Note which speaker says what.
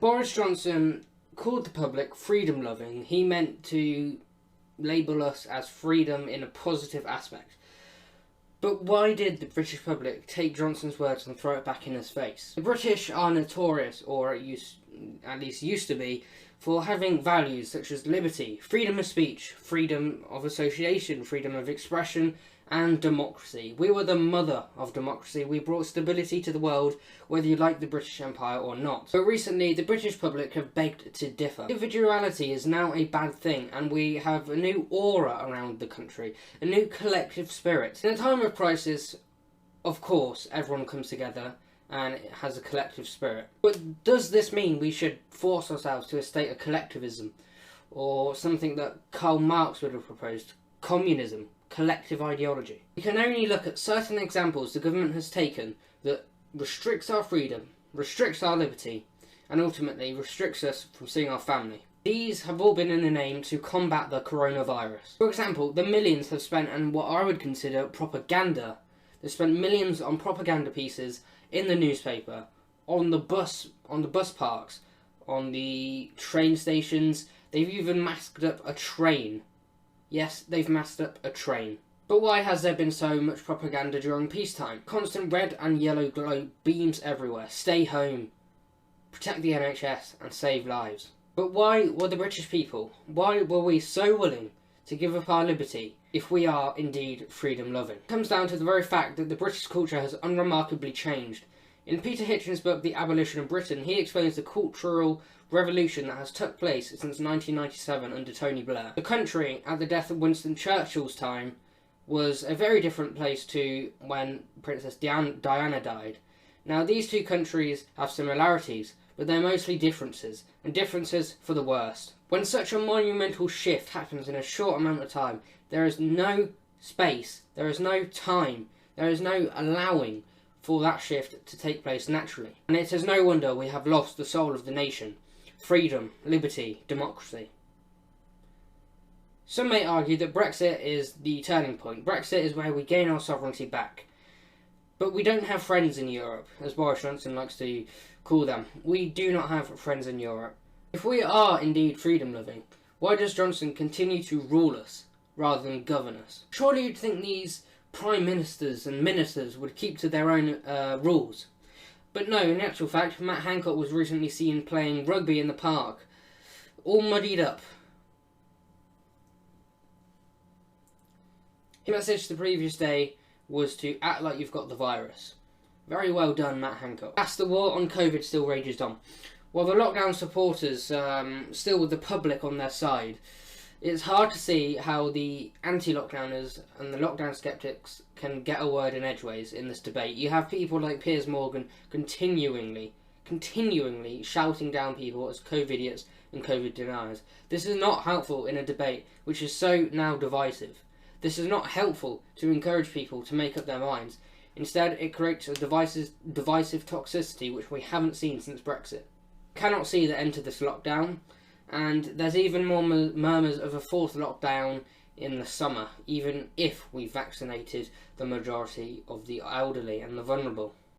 Speaker 1: Boris Johnson called the public freedom loving. He meant to label us as freedom in a positive aspect. But why did the British public take Johnson's words and throw it back in his face? The British are notorious, or at least used to be, for having values such as liberty, freedom of speech, freedom of association, freedom of expression, and democracy. We were the mother of democracy. We brought stability to the world, whether you like the British Empire or not. But recently, the British public have begged to differ. Individuality is now a bad thing, and we have a new aura around the country, a new collective spirit. In a time of crisis, of course, everyone comes together and it has a collective spirit. But does this mean we should force ourselves to a state of collectivism, or something that Karl Marx would have proposed, communism? Collective ideology. We can only look at certain examples the government has taken that restricts our freedom, restricts our liberty, and ultimately restricts us from seeing our family. These have all been in the name to combat the coronavirus. For example, the millions have spent on what I would consider propaganda. They've spent millions on propaganda pieces in the newspaper, on the bus parks, on the train stations. They've even masked up a train. Yes, they've masked up a train. But why has there been so much propaganda during peacetime? Constant red and yellow glow beams everywhere. Stay home, protect the NHS and save lives. But why were the British people, why were we so willing to give up our liberty if we are indeed freedom loving? It comes down to the very fact that the British culture has unremarkably changed. In Peter Hitchens' book The Abolition of Britain, he explains the cultural revolution that has took place since 1997 under Tony Blair. The country, at the death of Winston Churchill's time, was a very different place to when Princess Diana died. Now, these two countries have similarities, but they're mostly differences, and differences for the worst. When such a monumental shift happens in a short amount of time, there is no space, there is no time, there is no allowing for that shift to take place naturally. And it is no wonder we have lost the soul of the nation. Freedom, liberty, democracy. Some may argue that Brexit is the turning point. Brexit is where we gain our sovereignty back. But we don't have friends in Europe, as Boris Johnson likes to call them. We do not have friends in Europe. If we are indeed freedom-loving, why does Johnson continue to rule us rather than govern us? Surely you'd think these prime ministers and ministers would keep to their own rules. But no, in actual fact, Matt Hancock was recently seen playing rugby in the park, all muddied up. His message the previous day was to act like you've got the virus. Very well done, Matt Hancock. As the war on COVID still rages on, while the lockdown supporters still with the public on their side, it's hard to see how the anti-lockdowners and the lockdown skeptics can get a word in edgeways in this debate. You have people like Piers Morgan continually shouting down people as COVID-idiots and COVID deniers. This is not helpful in a debate which is so now divisive. This is not helpful to encourage people to make up their minds. Instead, it creates a divisive toxicity which we haven't seen since Brexit. Cannot see the end to this lockdown, and there's even more murmurs of a fourth lockdown in the summer, even if we vaccinated the majority of the elderly and the vulnerable.